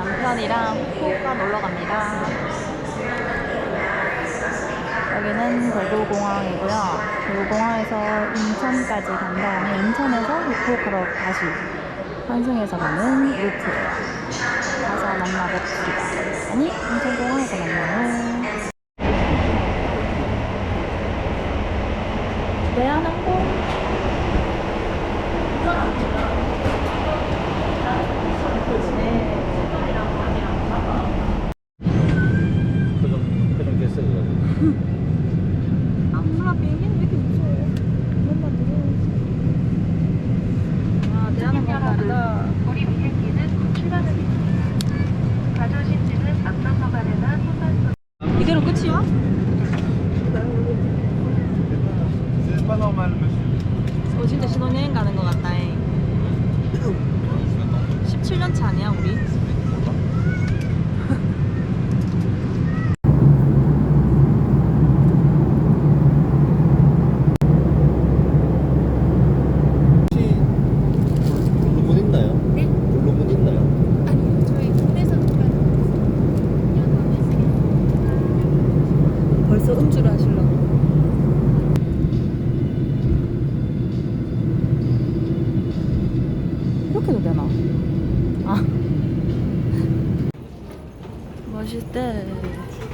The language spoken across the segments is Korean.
남편이랑 후쿠오카 놀러 갑니다. 여기는 대구공항이고요. 대구공항에서 인천까지 간 다음에 인천에서 후쿠오카로 다시 환승해서 가는 루트예요. 가서 만나봅시다. 아니, 인천공항에서 만나요. 대한항공 표정 됐어요. 아 몰라, 비행기는 왜 이렇게 무서워. 맨날 무서워. 아, 대한항공 다르다. 우리 비행기는 곧 출발합니다. 가져오신 앞서서 가려나 손발소 이대로 끝이야? 진짜 신혼여행 가는 것 같다. 17년 차 아니야 우리? 혹시 블루문 있나요? 네? 블루문 있나요? 아니요, 저희 군대에서 벌써 음주를 하시려고. 이렇게도 되나? 아 멋있대.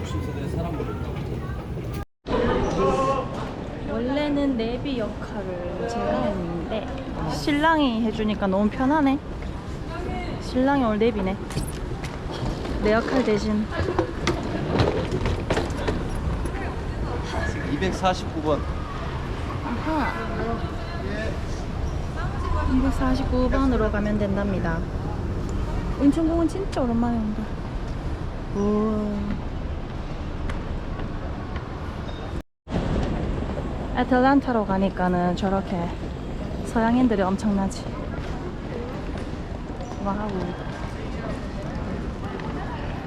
신선한 사람 모르겠다. 원래는 내비 역할을 제가 했는데 신랑이 해주니까 너무 편하네. 신랑이 오늘 내비네. 내 역할 대신. 249번. 아하. 249번으로 가면 된답니다. 인천공은 진짜 오랜만에 온다. 우와. 애틀란타로 가니까는 저렇게 서양인들이 엄청나지. 와우.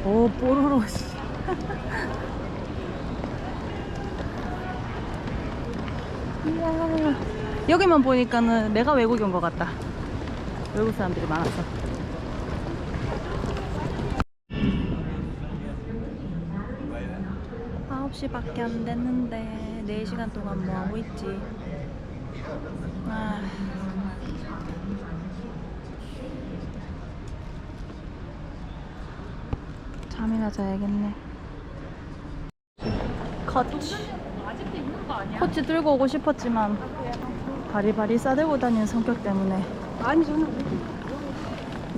오, 뽀로로. 이야. 여기만 보니까는 내가 외국인 온 것 같다. 외국 사람들이 많아서. 아홉 시밖에 안 됐는데 4시간 동안 뭐 하고 있지? 아. 잠이나 자야겠네. 커치. 코치 들고 오고 싶었지만 바리바리 싸들고 다니는 성격 때문에 아니, 저는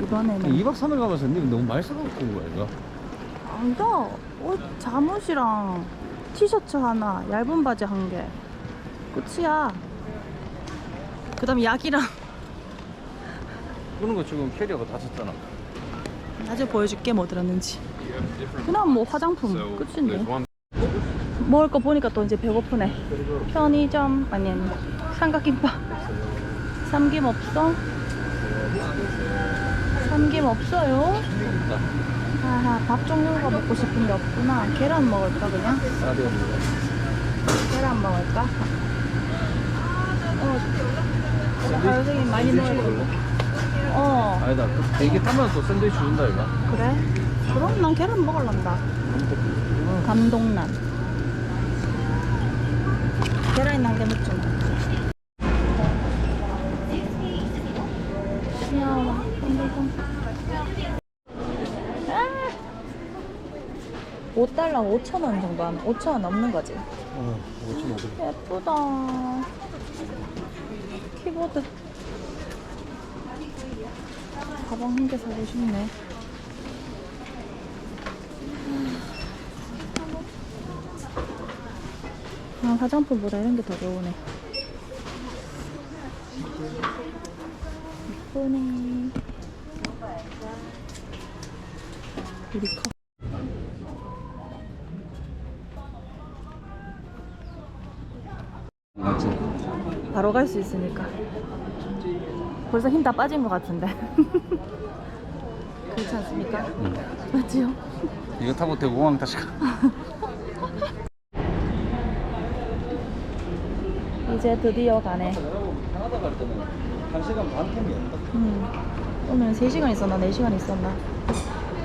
이번에는 2박 3일 가면서 님 너무 많이 써갖고 온 거야 이거? 아니다. 옷 잠옷이랑 티셔츠 하나, 얇은 바지 한 개, 끝이야. 그 다음 약이랑. 그런 거 지금 캐리어가 다 찼잖아. 나중에 보여줄게 뭐 들었는지. 그냥 뭐 화장품 끝인데. 먹을 거 보니까 또 이제 배고프네. 편의점 아니 삼각김밥. 삼김 없어? 삼김 없어요? 아, 밥 종류가 먹고 싶은데 없구나. 계란 먹을까 그냥? 계란 먹을까? 선생님 많이 먹을까? 아니다. 대기 타면 또 샌드위치 준다 이거. 그래? 그럼 난 계란 먹을란다. 감동란. 계란이 남겨 먹지 마. 귀여워. 아! 5달러 5,000원 정도 하면 5,000원 넘는 거지. 5,500원. 예쁘다. 키보드. 가방 한 개 사고 싶네. 아, 화장품보다 이런 게 더 좋으네. 예쁘네. 우리 컵. 맞지? 바로 갈 수 있으니까. 벌써 힘 다 빠진 것 같은데. 그렇지 않습니까? 맞지요? 이거 타고 대구공항 다시 가. 이제 드디어 가네. 캐나다 갈 때는 1시간 반 텀이었다. 오늘 3시간 있었나 4시간 있었나.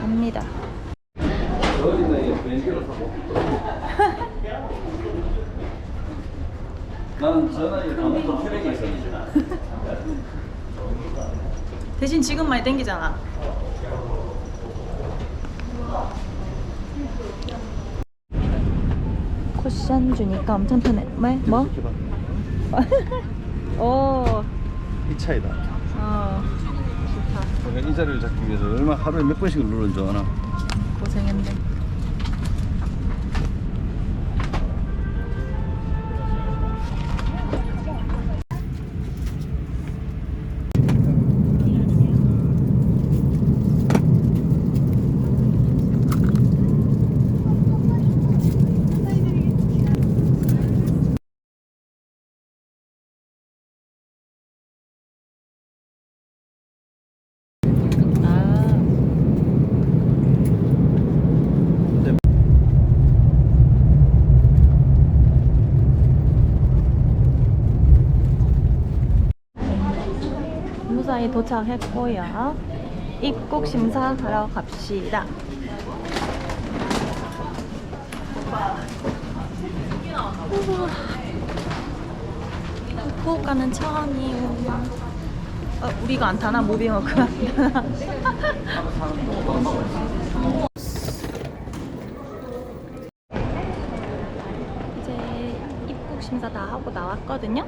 갑니다. 어린 나이에 비행기를 타고. 나는 저 나이에 강원도 트랙에 있었는데. 대신 지금 많이 땡기잖아. 쿠션 주니까 엄청 편해. 뭐? 오. 이 차이다. 좋다. 내가 이 자리를 잡기 위해서 얼마 하루에 몇 번씩을 누른 줄 아나? 고생했네. 무사히 도착했고요. 입국 심사하러 갑시다. 후쿠오카는 처음이에요. 우리가 안 타나? 무빙워크가 안 타나? 이제 입국 심사 다 하고 나왔거든요.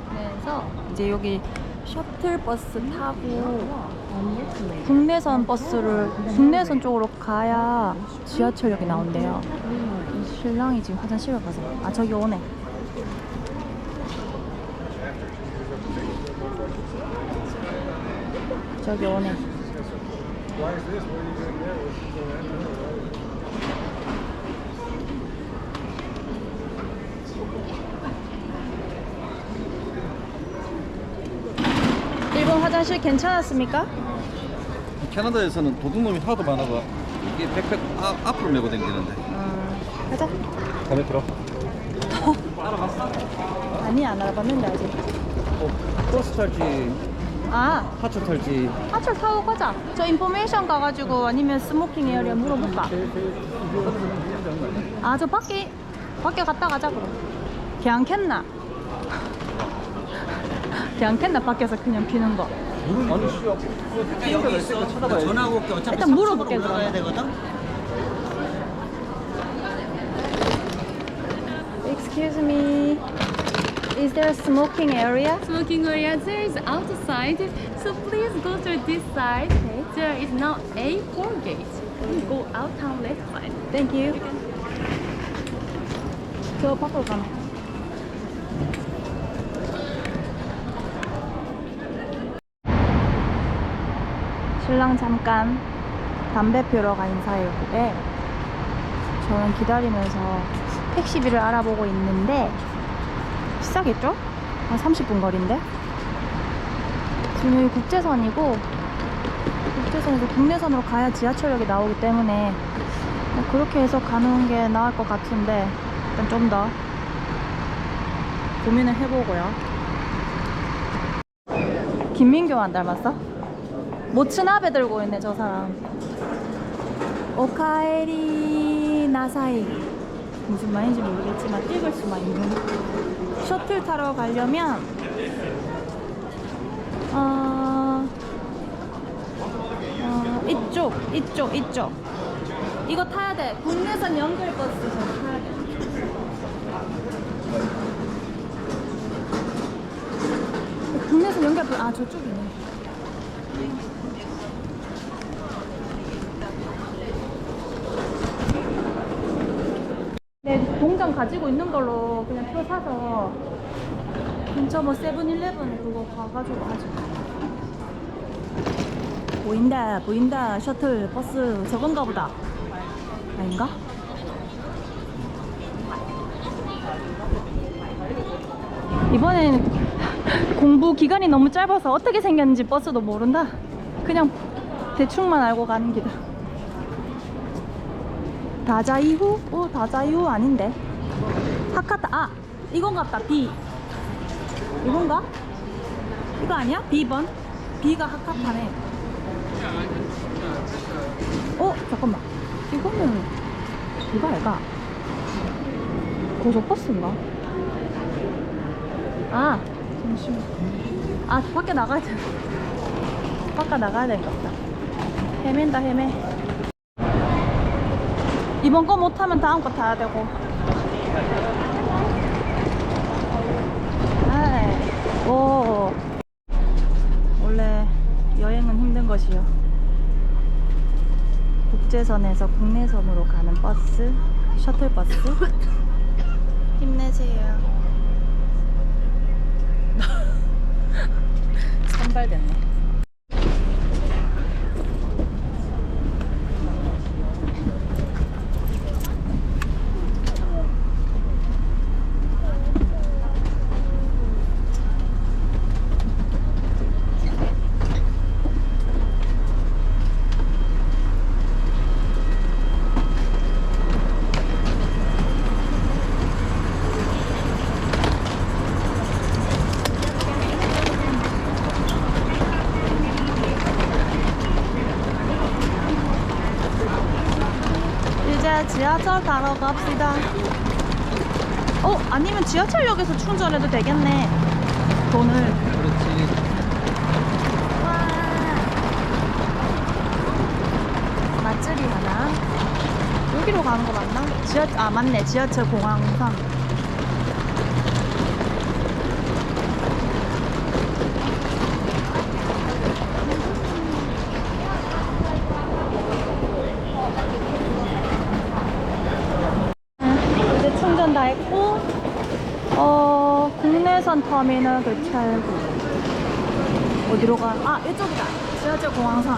그래서 이제 여기 셔틀버스 타고 국내선 쪽으로 가야 지하철역이 나온대요. 신랑이 지금 화장실을 가서 저기 오네. 저기 오네. 일본 화장실 괜찮았습니까? 캐나다에서는 도둑놈이 하도 많아가 이게 백팩 앞으로 메고 다니는데. 가자. 가면 들어. 아니, 안 알아봤는데 아직. 버스 탈지, 하철 탈지. 하철 타고 가자. 저 인포메이션 가가지고 아니면 스모킹 에어리아 물어볼까? 저 밖에 갔다 가자 그럼. 걔 안 캤나? 걔 안 캤나 밖에서 그냥 피는 거. 아니 씨야. 여기 있어. 전화하고 올게. 어차피 일단 물어볼게 올라가야 그럼. 되거든. Excuse me. Is there a smoking area? Smoking area there is outside, so please go to this side. There is now A4 gate. Go out on left side. Thank you. 저 밖으로 가나? 신랑 잠깐 담배 피우러 가 인사해주고 저는 기다리면서 택시비를 알아보고 있는데 비싸겠죠? 한 30분 거리인데 지금 여기 국제선이고 국제선에서 국내선으로 가야 지하철역이 나오기 때문에 그렇게 해서 가는 게 나을 것 같은데 일단 좀 더 고민을 해보고요. 김민교 안 닮았어? 모츠나베 들고 있네 저 사람. 오카에리 나사이 무슨 말인지 모르겠지만 읽을 수만 있는. 셔틀 타러 가려면 이쪽 이거 타야 돼. 국내선 연결 버스 저거 타야 돼. 국내선 연결 버스 저쪽이네. 내 동전 가지고 있는 걸로 그냥 표 사서 근처 뭐 세븐일레븐 그거 가가지고 하자. 보인다 셔틀 버스 저건가 보다. 아닌가? 이번엔 공부 기간이 너무 짧아서 어떻게 생겼는지 버스도 모른다. 그냥 대충만 알고 가는 기다. 다자이후? 다자이후 아닌데. 하카타 이건갑다. B 이건가? 이거 아니야? B번? B가 하카타네. 잠깐만. 이거는 이거 알까? 고속버스인가? 아, 잠시만. 아, 밖에 나가야 돼. 밖에 나가야 되겠다. 헤맨다, 헤매. 이번 거 못하면 다음 거 타야 되고. 아이, 오. 원래 여행은 힘든 것이요. 국제선에서 국내선으로 가는 버스, 셔틀버스. 힘내세요. 선발됐네. 이제 지하철 타러 갑시다. 아니면 지하철역에서 충전해도 되겠네. 돈을. 그렇지. 와. 맛집이 하나. 여기로 가는 거 맞나? 맞네. 지하철 공항선. 이제 충전 다 했고, 국내선 터미널 교차구. 어디로 가? 아, 이쪽이다. 지하철 공항선.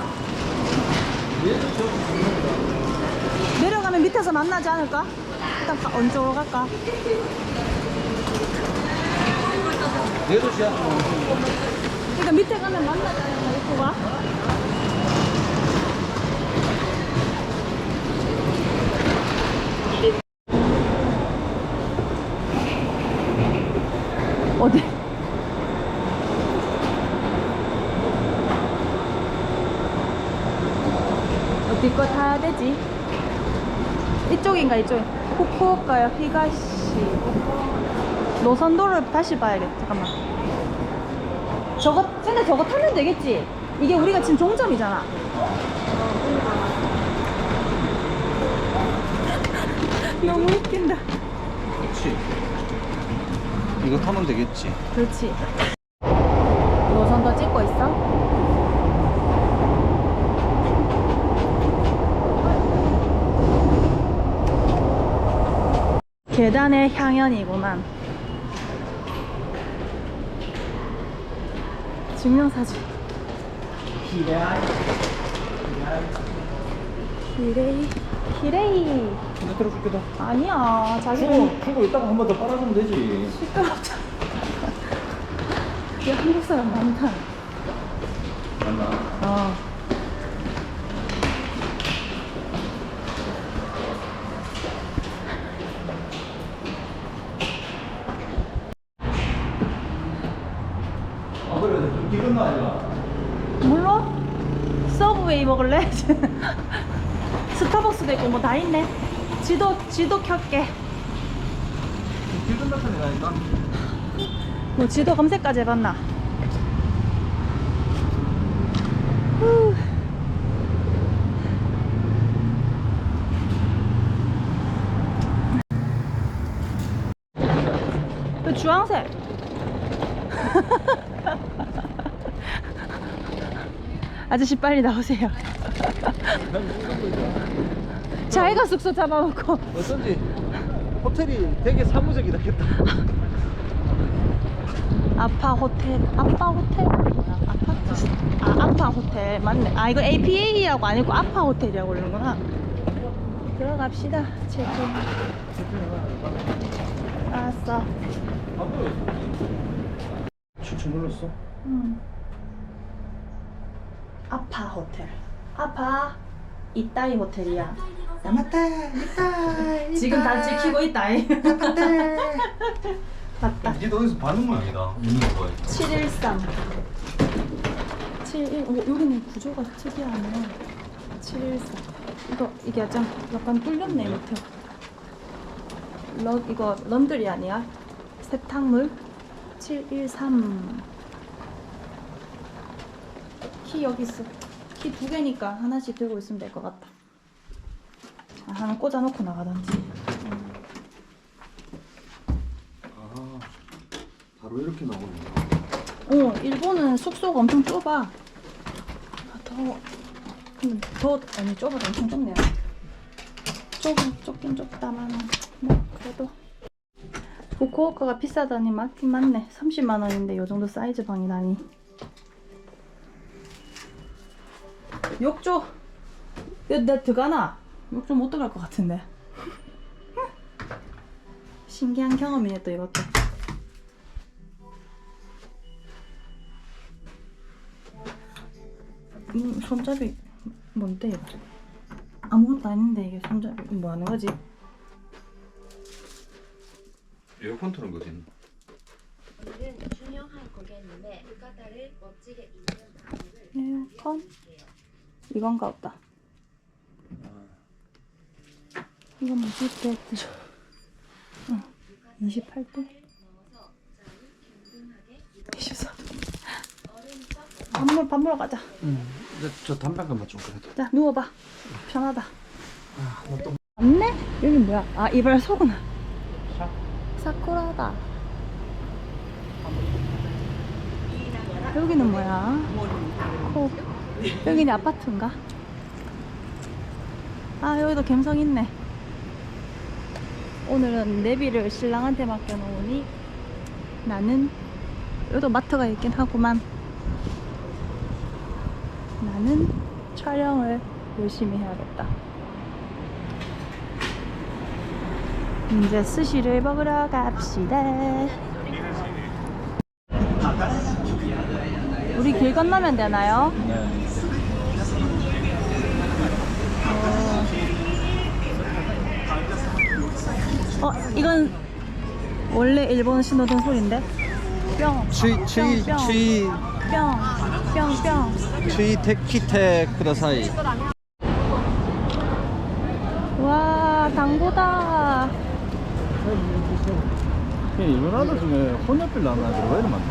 내려가면 밑에서 만나지 않을까? 일단 언쪽으로 갈까? 얘도 지하철. 그러니까 밑에 가면 만나지 않을까? 이쪽 가? 어디? 어디 거 타야 되지? 이쪽인가 이쪽? 후쿠오카요 히가시. 노선도를 다시 봐야겠다. 잠깐만. 근데 저거 타면 되겠지? 이게 우리가 지금 종점이잖아. 너무 웃긴다. 그렇지. 이거 타면 되겠지. 그렇지. 노선도 찍고 있어? 계단의 향연이구만. 증명사진. 히레이. 근데 들어줄게도. 아니야. 자기는 그거 이따가 한 번 더 빨아주면 되지. 시끄럽잖아. 야, 한국 사람 많다. 맞나? 그래, 기분 나이가. 물론 서브웨이 먹을래? 스타벅스도 있고 뭐 다 있네. 지도 켤게. 기분 나타내라니까. 뭐 지도 검색까지 해봤나? 후. 그 주황색. 아저씨 빨리 나오세요. 자기가 숙소 잡아놓고. 어쩐지 호텔이 되게 사무적이다 했다. 아파 호텔 뭐야? 아파트. 아파 호텔 맞네. 이거 APA라고 아니고 아파 호텔이라고 그러는구나. 들어갑시다. 체크. 알았어. 추천 눌렀어? 아파 호텔. 아파 이따이 호텔이야. 맞다. 있다. 지금 다 지키고 있다. 맞다. 니도 어디서 받는 모양이다. 있는 거야. 713. 71. 오, 여기는 구조가 특이하네. 714. 이게 약간 뚫렸네 밑에. 이거 런드리 아니야? 세탁물 713. 키 여기 있어. 키 2개니까 하나씩 들고 있으면 될 것 같다. 자, 하나 꽂아놓고 나가던지. 아, 바로 이렇게 나오네. 일본은 숙소가 엄청 좁아. 아니 좁아도 엄청 좁네요. 좁긴 좁다만 뭐 그래도 후쿠오카가 비싸다니 맞긴 맞네. 30만 원인데 요 정도 사이즈 방이라니. 욕조. 내 들어가나? 욕조 못 들어갈 것 같은데. 신기한 경험이네 또 이것도. 손잡이 뭔데 이거? 아무것도 아닌데 이게 손잡이 뭐 하는 거지? 에어컨 틀은 거지. 오늘은 준영한 고객님의浴衣를 멋지게 입는 방법을 에어컨? 이건가 보다. 이거 뭐지? 데트. 응. 28도? 24도. 밥 먹으러 가자. 근데 저 담배 한 개만 좀 그래도. 자, 누워봐. 편하다. 맞네? 여기 뭐야? 아, 이발 소구나. 사쿠라다. 여기는 뭐야? 여기는 아파트인가? 아, 여기도 갬성 있네. 오늘은 내비를 신랑한테 맡겨놓으니 나는 여기도 마트가 있긴 하구만. 나는 촬영을 열심히 해야겠다. 이제 스시를 먹으러 갑시다. 우리 길 건너면 되나요? 네. 이건 원래 일본 신호등 소리인데? 뿅. 뿅. 치테키테 쿠다사이. 와, 당구다. 일본 아들 중에 혼혈bil 나는 아들 왜 이리 많나?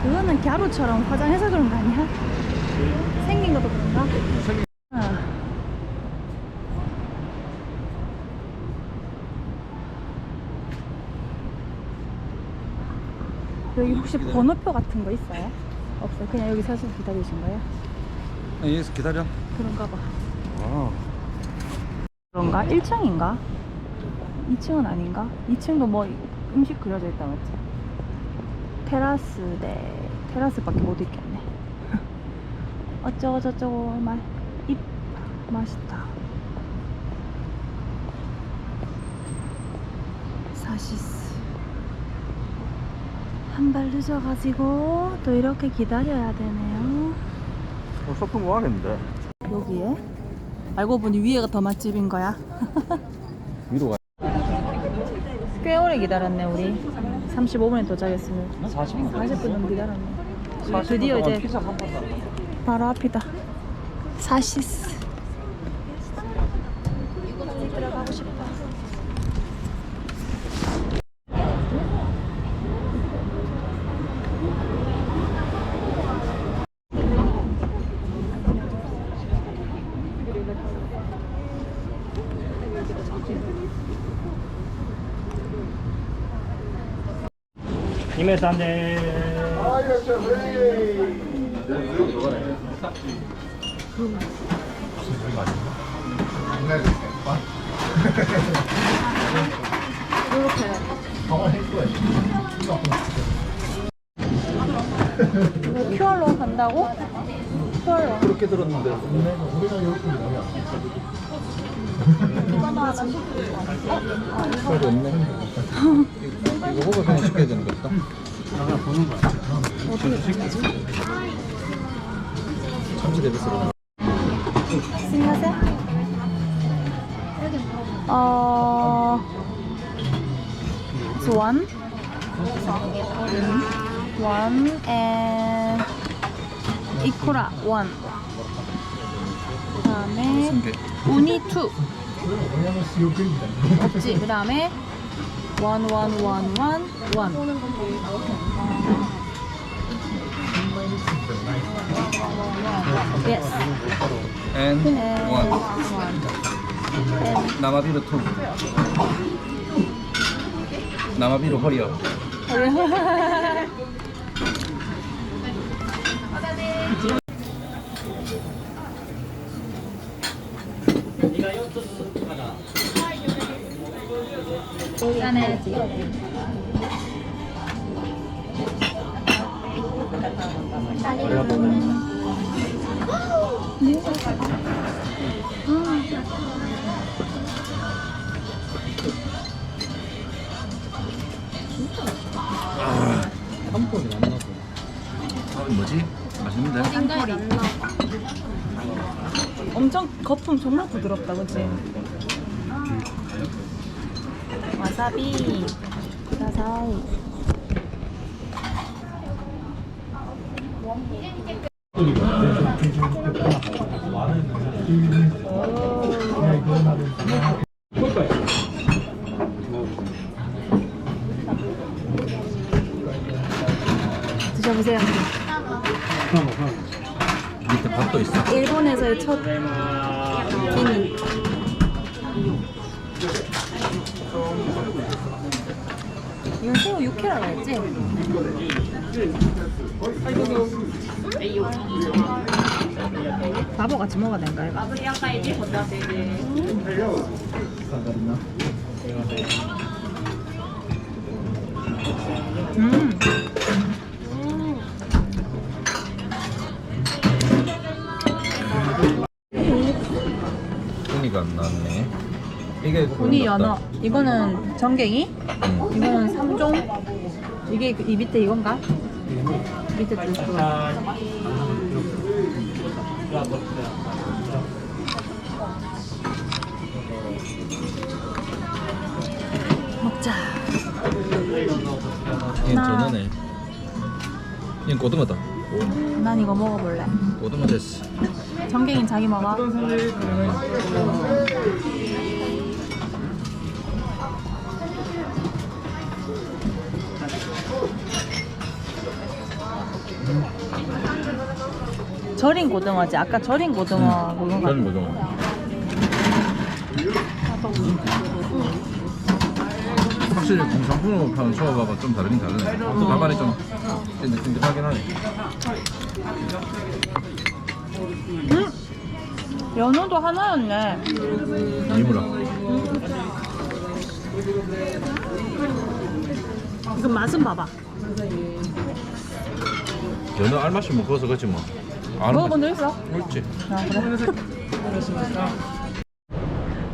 그거는 갸루처럼 화장해서 그런 거 아니야? 생긴 것도 그런가? 여기 혹시 번호표 같은 거 있어요? 없어요? 그냥 여기 서서 기다리신 거예요? 여기서 기다려. 그런가 봐. 아. 그런가? 1층인가? 2층은 아닌가? 2층도 뭐 음식 그려져 있다 맞지? 테라스밖에 못 있겠네. 어쩌고 저쩌고 맛있다. 사시스. 한 발 늦어가지고 또 이렇게 기다려야 되네요. 소품 뭐 하겠는데? 여기에? 알고 보니 위에가 더 맛집인 거야. 위로 가. 꽤 오래 기다렸네 우리. 35분에 도착했으면 40분. 40분 넘게 기다렸네. 드디어 이제 피자 한 번. 바로 앞이다. 사시스. 들어가고 싶다. 이거 QR로 간다고? QR로. 그렇게 들었는데. 이거는 하나 시키고. 살이 없네. 이거 호가 그냥 시켜야 되는 거다. 참치 데비스로. 스미마셍. It's one. One and 이코라 1. 그다음에 무슨 게? 우니 2. 없지. 그다음에 1, 1, 1, 1, 1. Yes. And And one. And 나마비로 2. 나마비로 허리업. 짜내야지. 짬뽕이 안 나고. 뭐지? 맛있는데? 생각이 안 나. 엄청 거품 정말 부드럽다, 그치? 와사비 구다사이. 드셔보세요. 밑에 밥도 있어. 일본에서의 첫 기니. 이건 새우 육회라고 했지? 바보 같이 먹어야 된가요? 손이가 안 나왔네. 이게 우니 연어. 이거는 전갱이. 이거는 삼종. 이게 이 밑에 이건가? 밑에 두 개. 먹자. 얘는 전어네. 얘는 고등어다. 난 이거 먹어볼래. 고등어 됐어. 전갱이는 자기 먹어. 절인 고등어지. 아까 절인 고등어 그건가? 저는 고등어. 확실히 공산품으로 파는 초밥하고 좀 다르긴 다르네. 또 밥알이 좀 찐득찐득하긴 하네. 연어도 하나였네. 이무라. 이건 맛은 봐봐. 연어 알맛이 먹어서 그렇지 뭐. 먹어본 적 있어? 그렇지. 아 그래?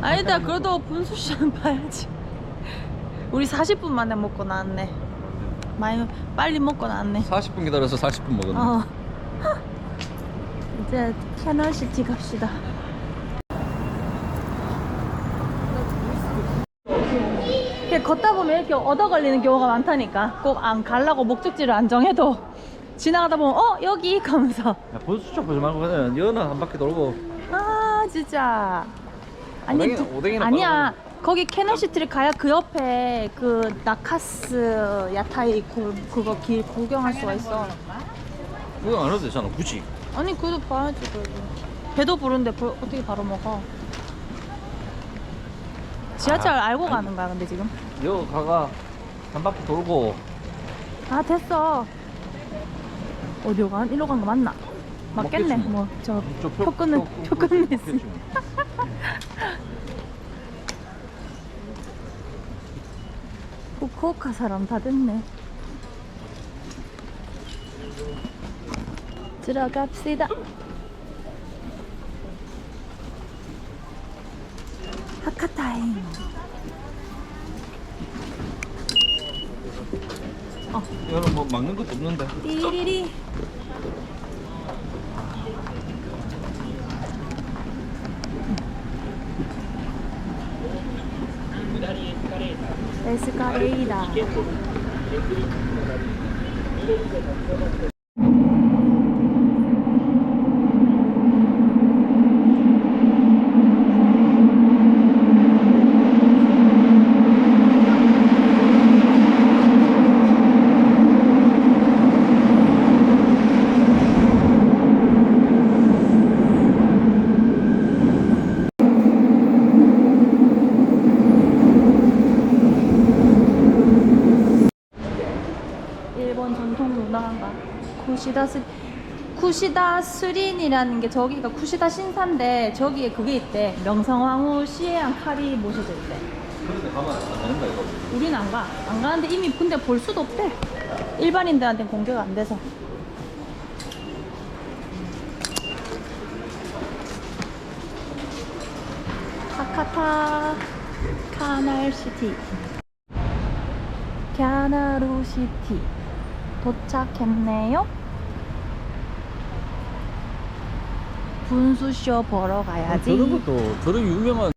아니다. 그래도 분수 씨는 봐야지. 우리 40분 만에 먹고 나왔네. 많이 빨리 먹고 나왔네. 40분 기다려서 40분 먹었네. 어. 이제 캐널시티 갑시다. 이렇게 걷다 보면 이렇게 얻어 걸리는 경우가 많다니까. 꼭 안 가려고 목적지를 안 정해도 지나가다 보면 여기 하면서 야, 보수 보지 말고 그냥 연어 한 바퀴 돌고. 아 진짜 오뎅이나 아니야. 거기 캐널시티를 가야 그 옆에 그 나카스 야타이 그거 길 구경할 수가 있어. 그거 안 해도 되잖아 굳이. 아니 그래도 봐야지. 그래도 배도 부른데 어떻게 바로 먹어. 지하철 알고 가는 거야 근데 지금. 여기 가가 한 바퀴 돌고. 아 됐어. 어디로 가? 이리로 간 거 맞나? 맞겠네. 맞겠지 뭐. 뭐 저 저 표 끊는 냈으니. 후쿠오카 사람 다 됐네. 들어갑시다. 하카타임. 여기는 뭐 막는 것도 없는데. 띠리리. 에스카레이다. 쿠시다 스린이라는 게 저기가 쿠시다 신사인데 저기에 그게 있대. 명성황후 시해안 칼이 모셔져 있대. 그런데 가면 안 되는 거야 이거. 우린 안 가. 안 가는데 이미 근데 볼 수도 없대. 일반인들한테는 공개가 안 돼서. 하카타 카날시티 캬나루시티 도착했네요. 분수쇼 보러 가야지. 저런 유명한